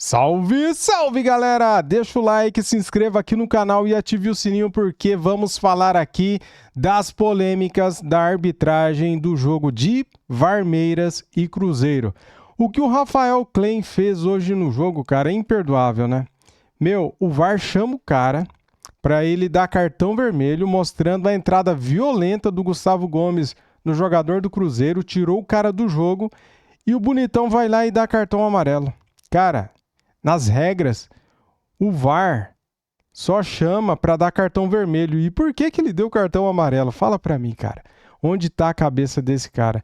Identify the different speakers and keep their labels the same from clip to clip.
Speaker 1: Salve, salve galera! Deixa o like, se inscreva aqui no canal e ative o sininho porque vamos falar aqui das polêmicas da arbitragem do jogo de Varmeiras e Cruzeiro. O que o Rafael Klein fez hoje no jogo, cara, é imperdoável, né? O VAR chama o cara para ele dar cartão vermelho, mostrando a entrada violenta do Gustavo Gomes no jogador do Cruzeiro, tirou o cara do jogo e o bonitão vai lá e dá cartão amarelo. Cara, nas regras, o VAR só chama para dar cartão vermelho. E por que ele deu cartão amarelo? Fala para mim, cara. Onde tá a cabeça desse cara?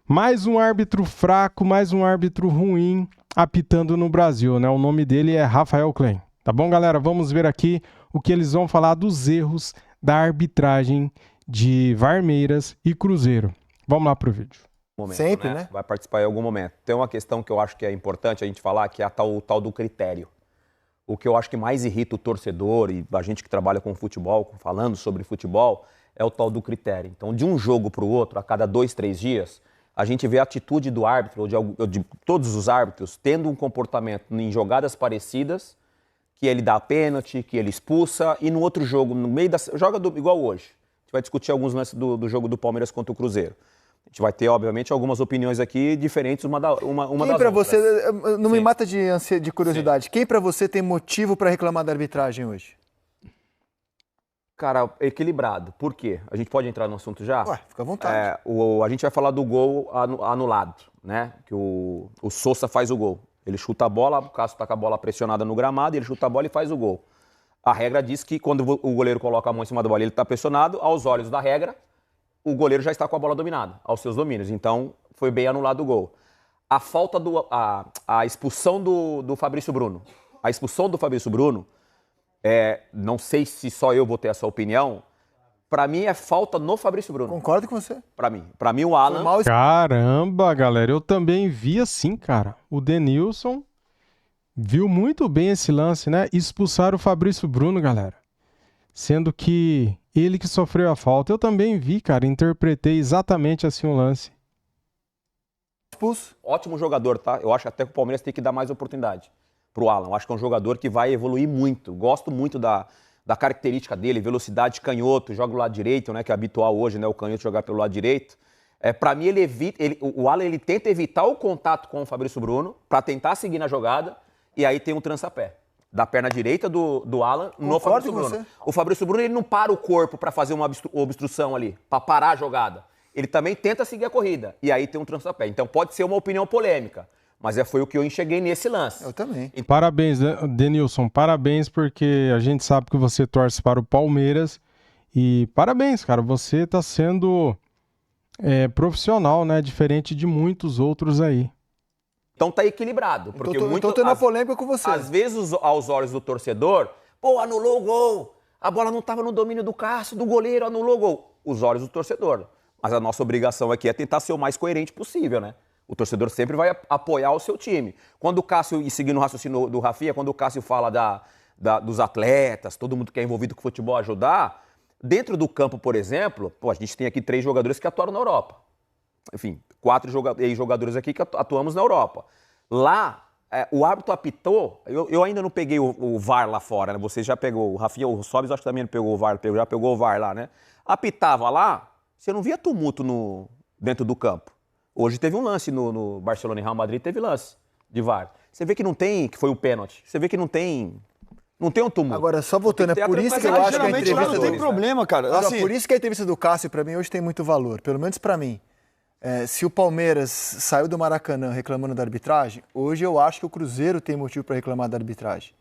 Speaker 1: Mais um árbitro fraco, mais um árbitro ruim apitando no Brasil, né? O nome dele é Rafael Klein. Tá bom, galera? Vamos ver aqui o que eles vão falar dos erros da arbitragem de Varmeiras e Cruzeiro. Vamos lá pro vídeo.
Speaker 2: Momento,
Speaker 3: sempre, né?
Speaker 2: Vai participar em algum momento. Tem uma questão que eu acho que é importante a gente falar, que é o tal do critério. O que eu acho que mais irrita o torcedor e a gente que trabalha com futebol, falando sobre futebol, é o tal do critério. Então, de um jogo para o outro, a cada 2, 3 dias, a gente vê a atitude do árbitro, ou de todos os árbitros, tendo um comportamento em jogadas parecidas, que ele dá pênalti, que ele expulsa, e no outro jogo, no meio da... igual hoje. A gente vai discutir alguns lances do jogo do Palmeiras contra o Cruzeiro. A gente vai ter, obviamente, algumas opiniões aqui diferentes uma das outras.
Speaker 3: Você, não me mata de curiosidade, quem pra você tem motivo pra reclamar da arbitragem hoje?
Speaker 2: Cara, equilibrado. Por quê? A gente pode entrar no assunto já?
Speaker 3: Ué, fica à vontade.
Speaker 2: A gente vai falar do gol anulado, né? Que o Sousa faz o gol. Ele chuta a bola, o Cássio tá com a bola pressionada no gramado, ele chuta a bola e faz o gol. A regra diz que quando o goleiro coloca a mão em cima da bola e ele tá pressionado, aos olhos da regra, o goleiro já está com a bola dominada, aos seus domínios. Então, foi bem anulado o gol. A falta a expulsão do Fabrício Bruno. A expulsão do Fabrício Bruno, não sei se só eu vou ter essa opinião, pra mim é falta no Fabrício Bruno.
Speaker 3: Concordo com você.
Speaker 2: Pra mim o Alan...
Speaker 1: Caramba, galera, eu também vi assim, cara. O Denilson viu muito bem esse lance, né? Expulsaram o Fabrício Bruno, galera. Sendo que ele que sofreu a falta. Eu também vi, cara, interpretei exatamente assim o lance.
Speaker 3: Expulso.
Speaker 2: Ótimo jogador, tá? Eu acho até que o Palmeiras tem que dar mais oportunidade pro Alan. Eu acho que é um jogador que vai evoluir muito. Gosto muito da característica dele, velocidade, canhoto, joga do lado direito, né? Que é habitual hoje, né? O canhoto jogar pelo lado direito. Pra mim, o Alan ele tenta evitar o contato com o Fabrício Bruno pra tentar seguir na jogada e aí tem um trança-pé da perna direita do Alan no Fabrício Bruno. O Fabrício Bruno ele não para o corpo para fazer uma obstrução ali, para parar a jogada. Ele também tenta seguir a corrida. E aí tem um trança-pé. Então pode ser uma opinião polêmica, mas foi o que eu enxerguei nesse lance.
Speaker 3: Eu também.
Speaker 1: Parabéns, Denilson. Parabéns, porque a gente sabe que você torce para o Palmeiras. E parabéns, cara. Você está sendo profissional, né? Diferente de muitos outros aí.
Speaker 2: Então tá equilibrado. Porque
Speaker 3: tô tendo uma polêmica com você.
Speaker 2: Às vezes, aos olhos do torcedor, anulou o gol. A bola não estava no domínio do Cássio, do goleiro, anulou o gol. Os olhos do torcedor. Mas a nossa obrigação aqui é tentar ser o mais coerente possível, né? O torcedor sempre vai apoiar o seu time. Quando o Cássio, e seguindo o raciocínio do Rafinha, quando o Cássio fala dos atletas, todo mundo que é envolvido com o futebol ajudar, dentro do campo, por exemplo, a gente tem aqui 3 jogadores que atuaram na Europa. Enfim, 4 jogadores aqui que atuamos na Europa. Lá, o árbitro apitou, eu ainda não peguei o VAR lá fora, né? Você já pegou, o Rafinha, o Sobis acho que também não pegou o VAR, já pegou o VAR lá, né? Apitava lá, você não via tumulto dentro do campo. Hoje teve um lance no Barcelona e Real Madrid, teve lance de VAR. Você vê que não tem, que foi um pênalti, você vê que não tem um tumulto.
Speaker 3: Agora, só voltando, é por isso que eu acho que a entrevista...
Speaker 4: Não tem problema, cara.
Speaker 3: Assim, por isso que a entrevista do Cássio, pra mim, hoje tem muito valor, pelo menos pra mim. Se o Palmeiras saiu do Maracanã reclamando da arbitragem, hoje eu acho que o Cruzeiro tem motivo para reclamar da arbitragem.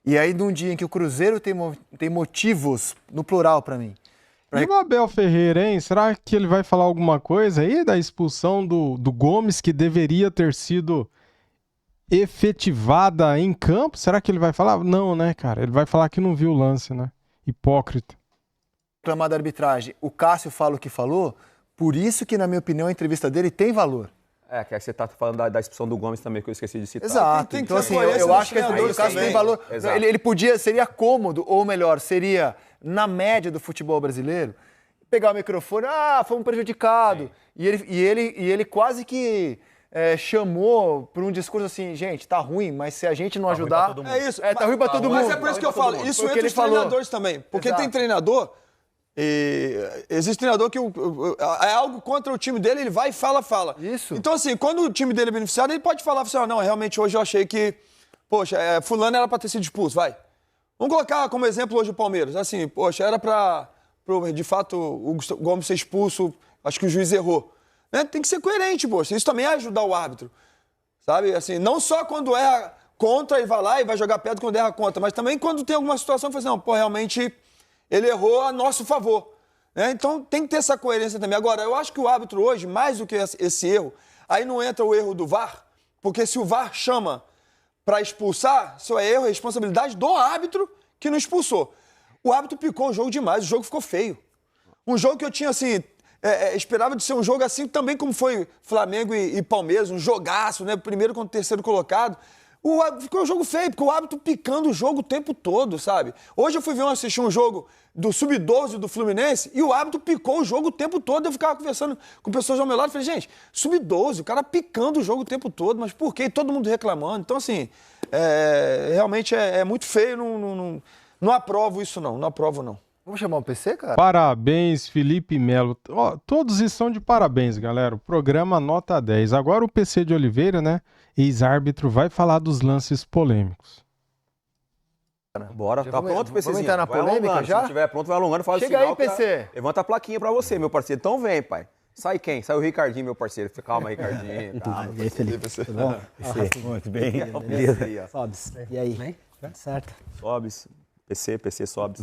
Speaker 3: E aí, num dia em que o Cruzeiro tem motivos, no plural para mim.
Speaker 1: E o Abel Ferreira, hein? Será que ele vai falar alguma coisa aí da expulsão do Gomes, que deveria ter sido efetivada em campo? Será que ele vai falar? Não, né, cara? Ele vai falar que não viu o lance, né? Hipócrita.
Speaker 3: Reclamar da arbitragem. O Cássio fala o que falou... Por isso que, na minha opinião, a entrevista dele tem valor.
Speaker 2: Que aí você tá falando da expulsão do Gomes também, que eu esqueci de citar.
Speaker 3: Exato. Então, assim, eu acho que a entrevista do Cássio tem valor. Seria cômodo, ou melhor, seria, na média do futebol brasileiro, pegar o microfone, fomos prejudicados. E ele quase que chamou por um discurso assim, gente, tá ruim, mas se a gente não ajudar...
Speaker 4: É isso.
Speaker 3: Tá ruim pra todo mundo.
Speaker 4: Mas é por isso que eu falo, isso entra os treinadores também. Porque
Speaker 3: Exato.
Speaker 4: tem treinador, existe treinador que é algo contra o time dele, ele vai e fala.
Speaker 3: Isso.
Speaker 4: Então, assim, quando o time dele é beneficiado, ele pode falar assim, não, realmente hoje eu achei que, poxa, fulano era pra ter sido expulso, vai. Vamos colocar como exemplo hoje o Palmeiras. Assim, poxa, era pra, de fato, o Gustavo Gomes ser expulso, acho que o juiz errou. Né? Tem que ser coerente, poxa. Isso também é ajudar o árbitro. Sabe? Assim, não só quando erra contra e vai lá e vai jogar perto quando erra contra, mas também quando tem alguma situação que fala assim, não, pô, realmente ele errou a nosso favor. Né? Então tem que ter essa coerência também. Agora, eu acho que o árbitro hoje, mais do que esse erro, aí não entra o erro do VAR, porque se o VAR chama para expulsar, isso é erro, é responsabilidade do árbitro que não expulsou. O árbitro picou o jogo demais, o jogo ficou feio. Um jogo que eu tinha, assim, esperava de ser um jogo assim, também como foi Flamengo e Palmeiras, um jogaço, né? Primeiro contra o terceiro colocado. Ficou um jogo feio, porque o árbitro picando o jogo o tempo todo, sabe? Hoje eu fui assistir um jogo do Sub-12 do Fluminense e o árbitro picou o jogo o tempo todo. Eu ficava conversando com pessoas ao meu lado e falei, gente, Sub-12, o cara picando o jogo o tempo todo, mas por quê? Todo mundo reclamando. Então, assim, realmente é muito feio, não aprovo isso não aprovo não.
Speaker 3: Vamos chamar o PC, cara?
Speaker 1: Parabéns, Felipe Melo. Ó, todos estão de parabéns, galera. O programa nota 10. Agora o PC de Oliveira, né? Ex-árbitro, vai falar dos lances polêmicos.
Speaker 2: Bora, tá pronto, PCzinho?
Speaker 3: Vamos entrar na
Speaker 2: Vai
Speaker 3: polêmica
Speaker 2: alongando.
Speaker 3: já?
Speaker 2: Se estiver pronto, vai alongando, faz o
Speaker 3: Chega
Speaker 2: sinal.
Speaker 3: aí, PC.
Speaker 2: Levanta a plaquinha pra você, meu parceiro. Então vem, pai. Sai quem? Sai o Ricardinho, meu parceiro. Calma, Ricardinho. Calma.
Speaker 5: E aí, Felipe? Tudo bom?
Speaker 2: Muito bem.
Speaker 5: Beleza. Sobes. E aí? Tudo certo?
Speaker 2: Sobes. PC, sobes.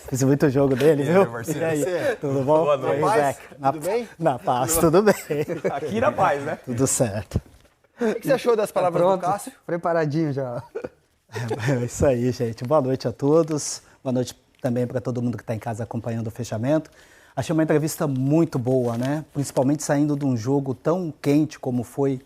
Speaker 5: Fiz muito jogo dele, viu?
Speaker 2: parceiro.
Speaker 5: E aí?
Speaker 3: PC.
Speaker 5: Tudo bom?
Speaker 2: Boa noite.
Speaker 5: E aí,
Speaker 3: Na paz?
Speaker 5: Zeca?
Speaker 3: Tudo bem?
Speaker 5: Na paz, tudo bem.
Speaker 2: Aqui na paz, né?
Speaker 5: Tudo certo.
Speaker 3: O que você achou das palavras do Cássio?
Speaker 5: Preparadinho já. É isso aí, gente. Boa noite a todos. Boa noite também para todo mundo que está em casa acompanhando o fechamento. Achei uma entrevista muito boa, né? Principalmente saindo de um jogo tão quente como foi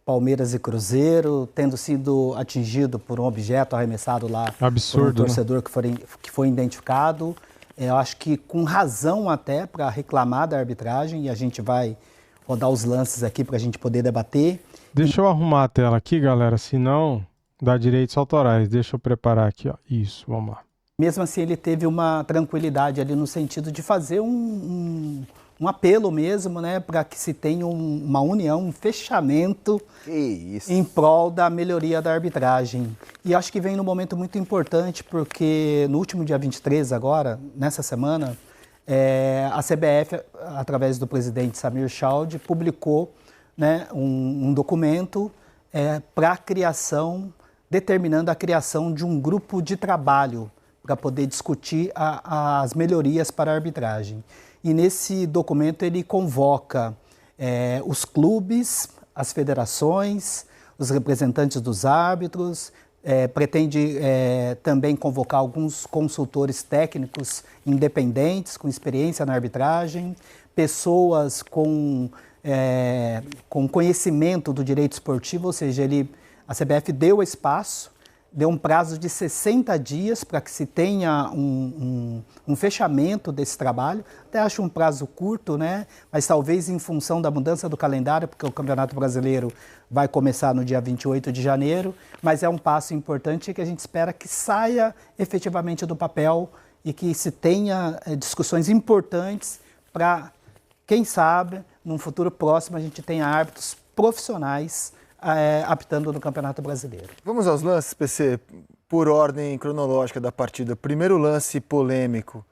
Speaker 5: Palmeiras e Cruzeiro, tendo sido atingido por um objeto arremessado lá
Speaker 1: Absurdo,
Speaker 5: por um torcedor que foi identificado. Eu acho que com razão até para reclamar da arbitragem, e a gente vai rodar os lances aqui para a gente poder debater.
Speaker 1: Deixa eu arrumar a tela aqui, galera, senão dá direitos autorais. Deixa eu preparar aqui, ó. Isso, vamos lá.
Speaker 5: Mesmo assim, ele teve uma tranquilidade ali no sentido de fazer um apelo mesmo, né, para que se tenha uma união, um fechamento em prol da melhoria da arbitragem. E acho que vem num momento muito importante, porque no último dia 23 agora, nessa semana, a CBF, através do presidente Samir Chaud, publicou, né, um documento para a criação, determinando a criação de um grupo de trabalho para poder discutir as melhorias para a arbitragem. E nesse documento ele convoca os clubes, as federações, os representantes dos árbitros, pretende também convocar alguns consultores técnicos independentes, com experiência na arbitragem, pessoas com conhecimento do direito esportivo, ou seja, a CBF deu espaço, deu um prazo de 60 dias para que se tenha um fechamento desse trabalho. Até acho um prazo curto, né? Mas talvez em função da mudança do calendário, porque o Campeonato Brasileiro vai começar no dia 28 de janeiro, mas é um passo importante que a gente espera que saia efetivamente do papel e que se tenha discussões importantes para, quem sabe, num futuro próximo a gente tenha árbitros profissionais apitando no Campeonato Brasileiro.
Speaker 3: Vamos aos lances, PC, por ordem cronológica da partida. Primeiro lance polêmico,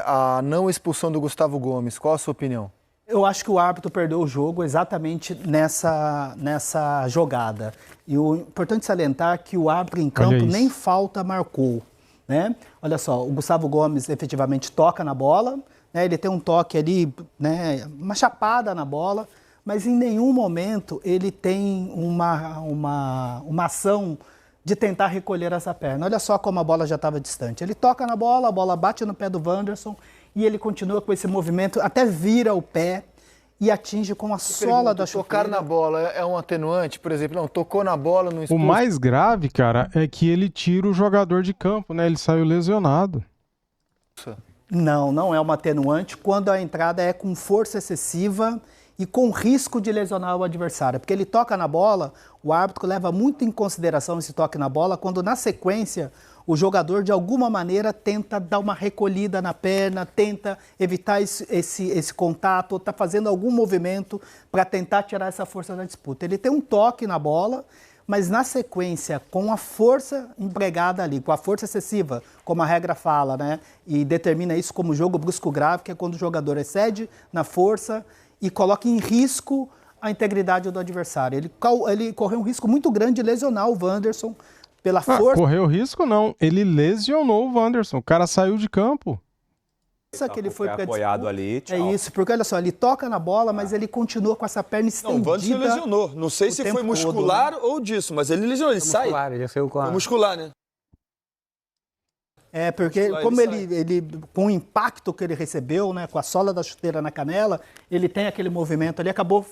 Speaker 3: a não expulsão do Gustavo Gomes. Qual a sua opinião?
Speaker 5: Eu acho que o árbitro perdeu o jogo exatamente nessa jogada. E o importante salientar que o árbitro em campo nem falta marcou, né? Olha só, o Gustavo Gomes efetivamente toca na bola, né? Ele tem um toque ali, né? Uma chapada na bola, mas em nenhum momento ele tem uma ação de tentar recolher essa perna. Olha só como a bola já estava distante. Ele toca na bola, a bola bate no pé do Wanderson e ele continua com esse movimento, até vira o pé e atinge com a sola da chuteira.
Speaker 3: Tocar na bola é um atenuante? Por exemplo, não, tocou na bola, não expulso.
Speaker 1: O mais grave, cara, é que ele tira o jogador de campo, né? Ele saiu lesionado.
Speaker 5: Não é uma atenuante quando a entrada é com força excessiva e com risco de lesionar o adversário, porque ele toca na bola, o árbitro leva muito em consideração esse toque na bola, quando na sequência o jogador de alguma maneira tenta dar uma recolhida na perna, tenta evitar esse contato, ou está fazendo algum movimento para tentar tirar essa força da disputa. Ele tem um toque na bola, mas na sequência, com a força empregada ali, com a força excessiva, como a regra fala, né? E determina isso como jogo brusco grave, que é quando o jogador excede na força e coloca em risco a integridade do adversário. Ele correu um risco muito grande de lesionar o Wanderson pela força.
Speaker 1: Correu risco não, ele lesionou o Wanderson, o cara saiu de campo.
Speaker 5: Que ele foi
Speaker 2: apoiado ali, tchau.
Speaker 5: É isso, porque olha só, ele toca na bola, mas ele continua com essa perna estendida.
Speaker 4: Não, o Wanderson lesionou. Não sei se foi muscular ou disso, mas ele lesionou, ele sai.
Speaker 6: Muscular, ele saiu com a...
Speaker 4: É muscular, né?
Speaker 5: É, porque como ele, com o impacto que ele recebeu, né, com a sola da chuteira na canela, ele tem aquele movimento ali, acabou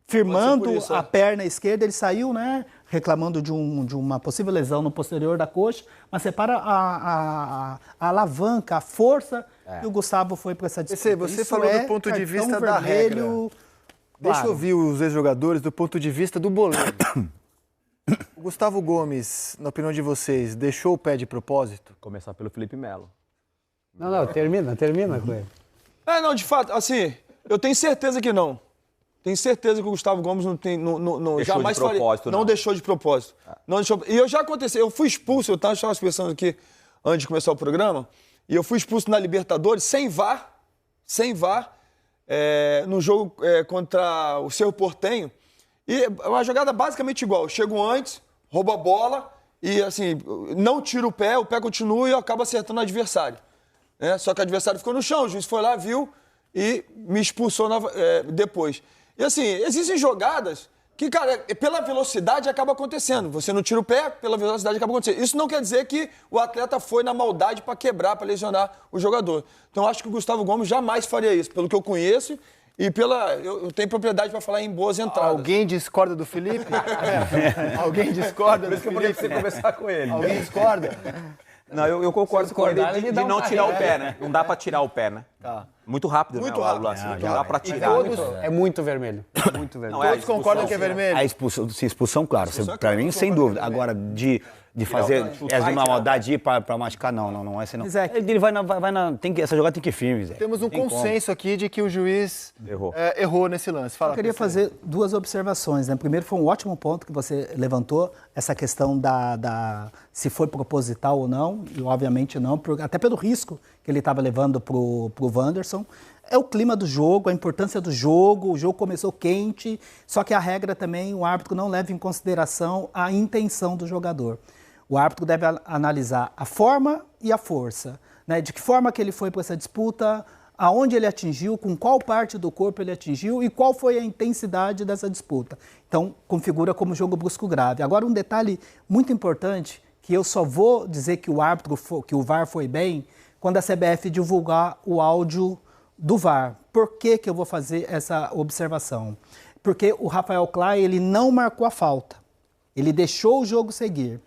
Speaker 5: firmando a perna esquerda, ele saiu, né, reclamando de uma possível lesão no posterior da coxa, mas separa a alavanca, a força que o Gustavo foi para essa disputa.
Speaker 3: Você falou do ponto de vista da regra. Deixa eu ouvir os ex-jogadores do ponto de vista do boleiro. O Gustavo Gomes, na opinião de vocês, deixou o pé de propósito?
Speaker 2: Começar pelo Felipe Melo.
Speaker 6: Não, termina com ele.
Speaker 4: Não, de fato, assim, eu tenho certeza que não. Tenho certeza que o Gustavo Gomes jamais faria. Não deixou de propósito. Não deixou. E eu já aconteceu, eu fui expulso, eu estava pensando aqui antes de começar o programa, e eu fui expulso na Libertadores sem VAR, no jogo contra o Cerro Porteño. E uma jogada basicamente igual. Eu chego antes, roubo a bola e, assim, não tiro o pé continua e eu acabo acertando o adversário. Só que o adversário ficou no chão, o juiz foi lá, viu e me expulsou depois. E, assim, existem jogadas que, cara, pela velocidade acaba acontecendo. Você não tira o pé, pela velocidade acaba acontecendo. Isso não quer dizer que o atleta foi na maldade para quebrar, para lesionar o jogador. Então, acho que o Gustavo Gomes jamais faria isso, pelo que eu conheço. E eu tenho propriedade para falar em boas entradas.
Speaker 3: Alguém discorda do Felipe? Alguém discorda do Felipe?
Speaker 2: Por isso que eu falei que você conversar com ele.
Speaker 3: Alguém discorda?
Speaker 2: Não, eu concordo com ele de não tirar o pé, né? Não dá pra tirar o pé, né?
Speaker 3: Tá.
Speaker 2: Muito rápido, né? O lance. Não dá pra tirar.
Speaker 6: É muito vermelho. Muito vermelho.
Speaker 3: Todos concordam que é vermelho?
Speaker 7: A expulsão, claro. Pra mim, sem dúvida. Agora, de fazer uma maldade ir pra machucar, não. Essa não. Ele essa jogada tem que ir firme, Zé.
Speaker 3: Temos um consenso aqui de que o juiz errou nesse lance. Fala,
Speaker 5: eu queria fazer duas observações, né? Primeiro, foi um ótimo ponto que você levantou, essa questão se foi proposital ou não, e obviamente não, até pelo risco que ele estava levando pro Wanderson. É o clima do jogo, a importância do jogo, o jogo começou quente, só que a regra também, o árbitro não leva em consideração a intenção do jogador. O árbitro deve analisar a forma e a força, né? De que forma que ele foi para essa disputa, aonde ele atingiu, com qual parte do corpo ele atingiu e qual foi a intensidade dessa disputa. Então, configura como jogo brusco grave. Agora, um detalhe muito importante, que eu só vou dizer que que o VAR foi bem, quando a CBF divulgar o áudio do VAR. Por que eu vou fazer essa observação? Porque o Rafael Klein, ele não marcou a falta. Ele deixou o jogo seguir.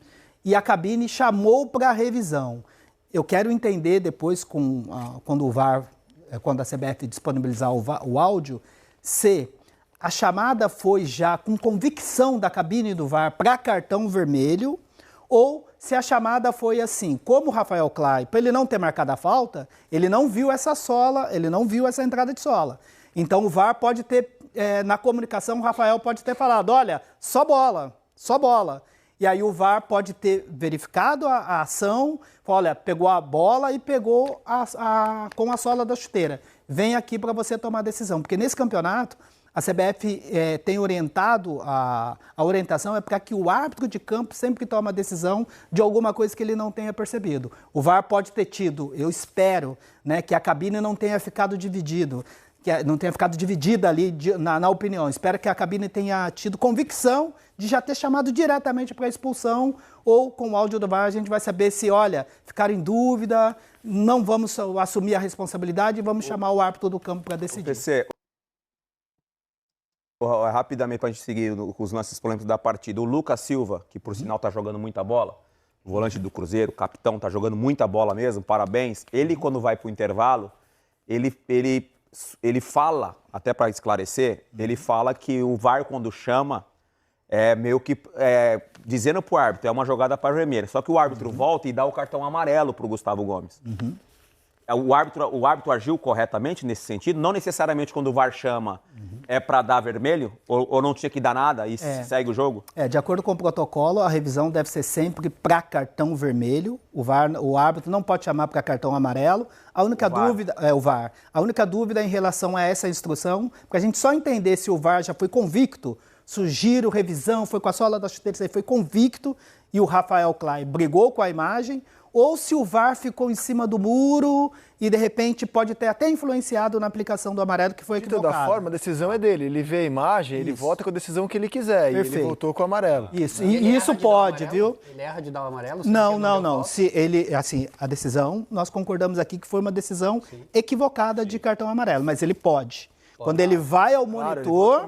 Speaker 5: E a cabine chamou para a revisão. Eu quero entender depois, quando a CBF disponibilizar o áudio, se a chamada foi já com convicção da cabine do VAR para cartão vermelho, ou se a chamada foi assim, como o Rafael Klein, para ele não ter marcado a falta, ele não viu essa sola, ele não viu essa entrada de sola. Então o VAR pode ter, na comunicação, o Rafael pode ter falado, olha, só bola. E aí o VAR pode ter verificado a ação, olha, pegou a bola e pegou com a sola da chuteira. Vem aqui para você tomar a decisão. Porque nesse campeonato, a CBF tem orientado, a orientação é para que o árbitro de campo sempre tome a decisão de alguma coisa que ele não tenha percebido. O VAR pode ter tido, eu espero, né, que a cabine não tenha ficado dividida ali na opinião. Espero que a cabine tenha tido convicção de já ter chamado diretamente para a expulsão, ou com o áudio do VAR a gente vai saber se, olha, ficaram em dúvida, não vamos assumir a responsabilidade e vamos chamar o árbitro do campo para decidir.
Speaker 2: Rapidamente, para a gente seguir com os lances polêmicos da partida. O Lucas Silva, que por sinal está jogando muita bola, volante do Cruzeiro, capitão, está jogando muita bola mesmo, parabéns. Ele, quando vai para o intervalo, ele ele fala, até para esclarecer, ele fala que o VAR, quando chama, é meio que dizendo pro árbitro, é uma jogada para vermelha. Só que o árbitro volta e dá o cartão amarelo pro Gustavo Gomes. O árbitro agiu corretamente nesse sentido? Não necessariamente quando o VAR chama é para dar vermelho? Ou não tinha que dar nada e segue o jogo?
Speaker 5: De acordo com o protocolo, a revisão deve ser sempre para cartão vermelho. O árbitro não pode chamar para cartão amarelo. A única dúvida é o VAR. A única dúvida em relação a essa instrução, para a gente só entender se o VAR já foi convicto, se o giro, revisão, foi com a sola da chuteira, foi convicto e o Rafael Klein brigou com a imagem, ou se o VAR ficou em cima do muro e, de repente, pode ter até influenciado na aplicação do amarelo, que foi equivocado.
Speaker 3: De toda forma, a decisão é dele. Ele vê a imagem, ele vota com a decisão que ele quiser.
Speaker 5: Perfeito.
Speaker 3: E ele votou com o amarelo.
Speaker 5: Isso, e isso pode, viu?
Speaker 6: Ele erra de dar o amarelo?
Speaker 5: Não. Se ele, assim, a decisão, nós concordamos aqui que foi uma decisão equivocada de cartão amarelo, mas ele pode. Quando ele vai ao monitor,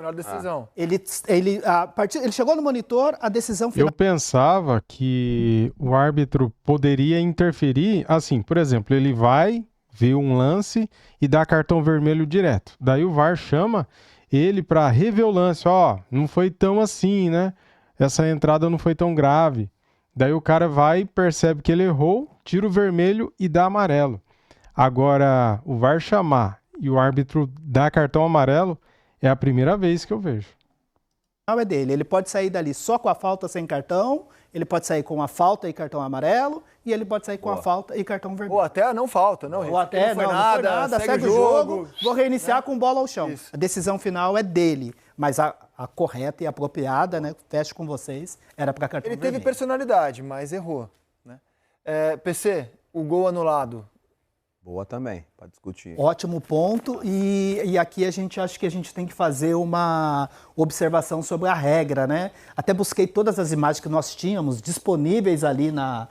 Speaker 5: ele chegou no monitor, a decisão final.
Speaker 1: Eu pensava que o árbitro poderia interferir, assim, por exemplo, ele vai ver um lance e dá cartão vermelho direto. Daí o VAR chama ele para rever o lance, não foi tão assim, né? Essa entrada não foi tão grave. Daí o cara vai, percebe que ele errou, tira o vermelho e dá amarelo. Agora, o VAR chamar e o árbitro dá cartão amarelo, é a primeira vez que eu vejo.
Speaker 5: Não é dele. Ele pode sair dali só com a falta sem cartão, ele pode sair com a falta e cartão amarelo, e ele pode sair com a falta e cartão vermelho.
Speaker 3: Ou até não falta, não.
Speaker 5: Ou até não foi nada, segue o jogo, vou reiniciar com bola ao chão. Isso. A decisão final é dele, mas a correta e apropriada, né, fecho com vocês, era para cartão vermelho.
Speaker 3: Ele teve personalidade, mas errou. Né? PC, o gol anulado.
Speaker 2: Boa também, para discutir.
Speaker 5: Ótimo ponto. E aqui acho que a gente tem que fazer uma observação sobre a regra, né? Até busquei todas as imagens que nós tínhamos disponíveis ali na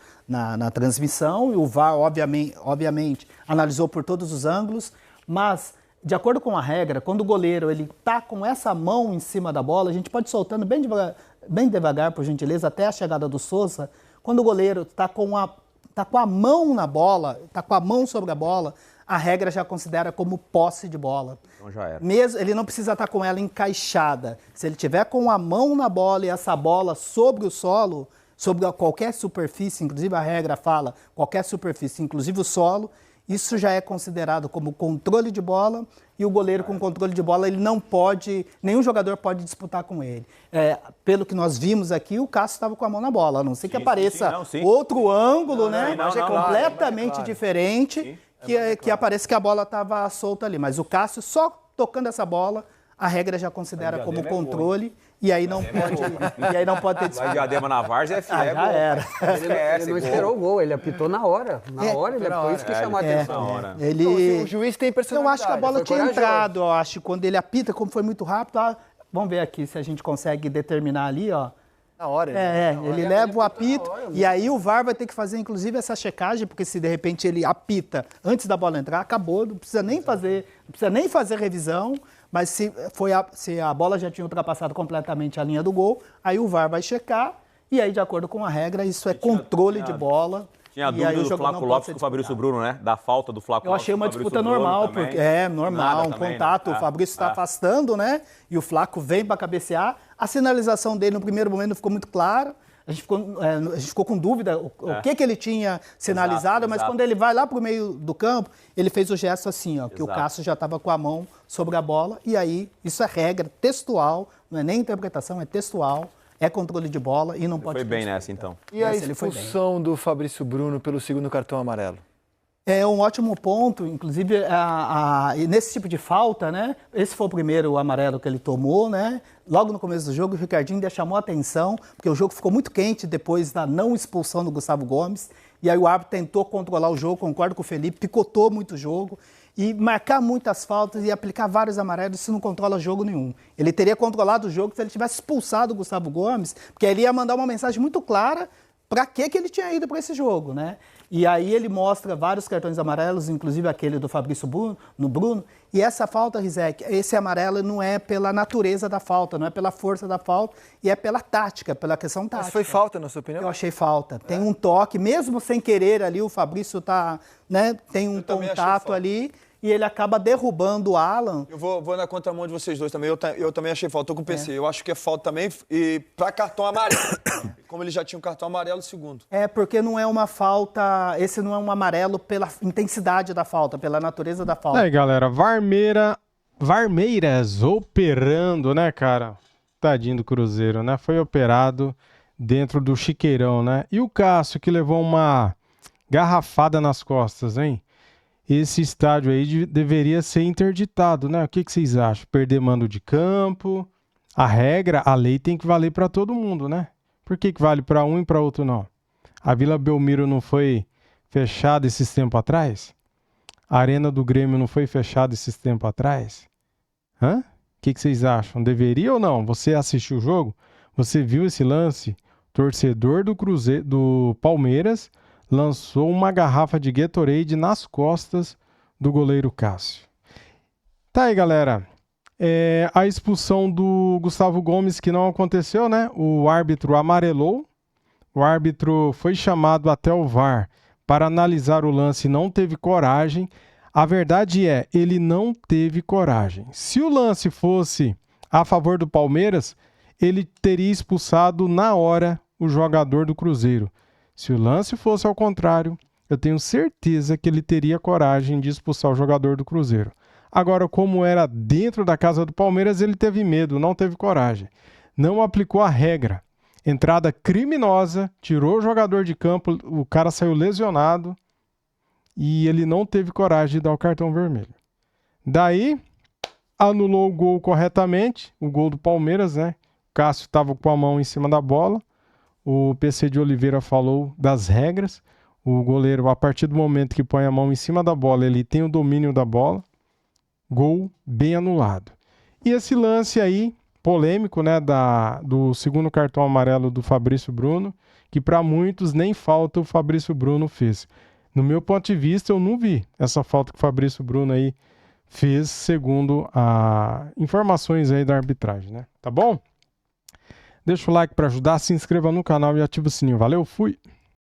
Speaker 5: transmissão, e o VAR, obviamente, analisou por todos os ângulos, mas, de acordo com a regra, quando o goleiro está com essa mão em cima da bola, a gente pode ir soltando bem devagar, por gentileza, até a chegada do Sousa. Quando o goleiro está com a mão na bola, está com a mão sobre a bola, a regra já considera como posse de bola.
Speaker 2: Então já era.
Speaker 5: Mesmo, ele não precisa estar com ela encaixada. Se ele tiver com a mão na bola e essa bola sobre o solo, sobre qualquer superfície, inclusive a regra fala qualquer superfície, inclusive o solo, isso já é considerado como controle de bola, e o goleiro com controle de bola, ele não pode, nenhum jogador pode disputar com ele. Pelo que nós vimos aqui, o Cássio estava com a mão na bola, a não ser que apareça outro ângulo, né? Completamente diferente, que apareça que a bola estava solta ali. Mas o Cássio, só tocando essa bola, a regra já considera como controle. E aí não pode ter disputa.
Speaker 2: Vai Diadema na Várzea,
Speaker 5: já era.
Speaker 6: Ele não esperou o gol, ele apitou na hora. Na hora, ele foi isso que chamou a atenção.
Speaker 3: O juiz tem personalidade.
Speaker 5: Eu acho que a bola tinha entrado, eu acho, quando ele apita, como foi muito rápido. Vamos ver aqui se a gente consegue determinar ali, ó.
Speaker 3: Na hora.
Speaker 5: Ele leva o apito, e aí o VAR vai ter que fazer, inclusive, essa checagem, porque se de repente ele apita antes da bola entrar, acabou, não precisa nem fazer revisão. Mas se a bola já tinha ultrapassado completamente a linha do gol, aí o VAR vai checar, e aí, de acordo com a regra, isso é controle de bola.
Speaker 2: Tinha a dúvida do Flaco Lopes com o Fabrício Bruno, né? Da falta do Flaco Lopes.
Speaker 5: Eu achei uma disputa normal, porque normal, um contato, o Fabrício está afastando, né? E o Flaco vem para cabecear. A sinalização dele no primeiro momento não ficou muito clara. A gente ficou com dúvida o que ele tinha sinalizado, mas quando ele vai lá para o meio do campo, ele fez o gesto assim, ó, que o Cássio já estava com a mão sobre a bola, e aí isso é regra textual, não é nem interpretação, é textual, é controle de bola e não pode...
Speaker 2: Foi bem nessa, então.
Speaker 3: E a expulsão do Fabrício Bruno pelo segundo cartão amarelo?
Speaker 5: É um ótimo ponto, inclusive nesse tipo de falta, né? Esse foi o primeiro amarelo que ele tomou, né? Logo no começo do jogo, o Ricardinho já chamou a atenção, porque o jogo ficou muito quente depois da não expulsão do Gustavo Gomes. E aí o árbitro tentou controlar o jogo, concordo com o Felipe, picotou muito o jogo. E marcar muitas faltas e aplicar vários amarelos, isso não controla jogo nenhum. Ele teria controlado o jogo se ele tivesse expulsado o Gustavo Gomes, porque ele ia mandar uma mensagem muito clara para que ele tinha ido para esse jogo, né? E aí ele mostra vários cartões amarelos, inclusive aquele do Fabrício Bruno, e essa falta, Rizek, esse amarelo não é pela natureza da falta, não é pela força da falta, e é pela tática, pela questão tática.
Speaker 3: Mas foi falta, na sua opinião?
Speaker 5: Eu achei falta. Tem um toque, mesmo sem querer ali, o Fabrício tem um contato ali, e ele acaba derrubando o Alan.
Speaker 4: Eu vou na contramão de vocês dois também. Eu também achei falta. Tô com o PC. Eu acho que é falta também e para cartão amarelo. Como ele já tinha um cartão amarelo, segundo.
Speaker 5: Porque não é uma falta... Esse não é um amarelo pela intensidade da falta, pela natureza da falta.
Speaker 1: Aí, galera, Varmeiras operando, né, cara? Tadinho do Cruzeiro, né? Foi operado dentro do chiqueirão, né? E o Cássio, que levou uma garrafada nas costas, hein? Esse estádio aí deveria ser interditado, né? O que vocês acham? Perder mando de campo? A regra, a lei tem que valer para todo mundo, né? Por que vale para um e para outro não? A Vila Belmiro não foi fechada esses tempos atrás? A Arena do Grêmio não foi fechada esses tempos atrás? Hã? O que vocês acham? Deveria ou não? Você assistiu o jogo? Você viu esse lance? Torcedor do Palmeiras lançou uma garrafa de Gatorade nas costas do goleiro Cássio. Tá aí, galera. A expulsão do Gustavo Gomes, que não aconteceu, né? O árbitro amarelou. O árbitro foi chamado até o VAR para analisar o lance e não teve coragem. A verdade ele não teve coragem. Se o lance fosse a favor do Palmeiras, ele teria expulsado na hora o jogador do Cruzeiro. Se o lance fosse ao contrário, eu tenho certeza que ele teria coragem de expulsar o jogador do Cruzeiro. Agora, como era dentro da casa do Palmeiras, ele teve medo, não teve coragem. Não aplicou a regra. Entrada criminosa, tirou o jogador de campo, o cara saiu lesionado e ele não teve coragem de dar o cartão vermelho. Daí, anulou o gol corretamente, o gol do Palmeiras, né? O Cássio estava com a mão em cima da bola. O PC de Oliveira falou das regras. O goleiro, a partir do momento que põe a mão em cima da bola, ele tem o domínio da bola. Gol bem anulado. E esse lance aí, polêmico, né, do segundo cartão amarelo do Fabrício Bruno, que para muitos nem falta o Fabrício Bruno fez. No meu ponto de vista, eu não vi essa falta que o Fabrício Bruno aí fez, segundo informações aí da arbitragem, né? Tá bom? Deixa o like para ajudar, se inscreva no canal e ativa o sininho. Valeu, fui!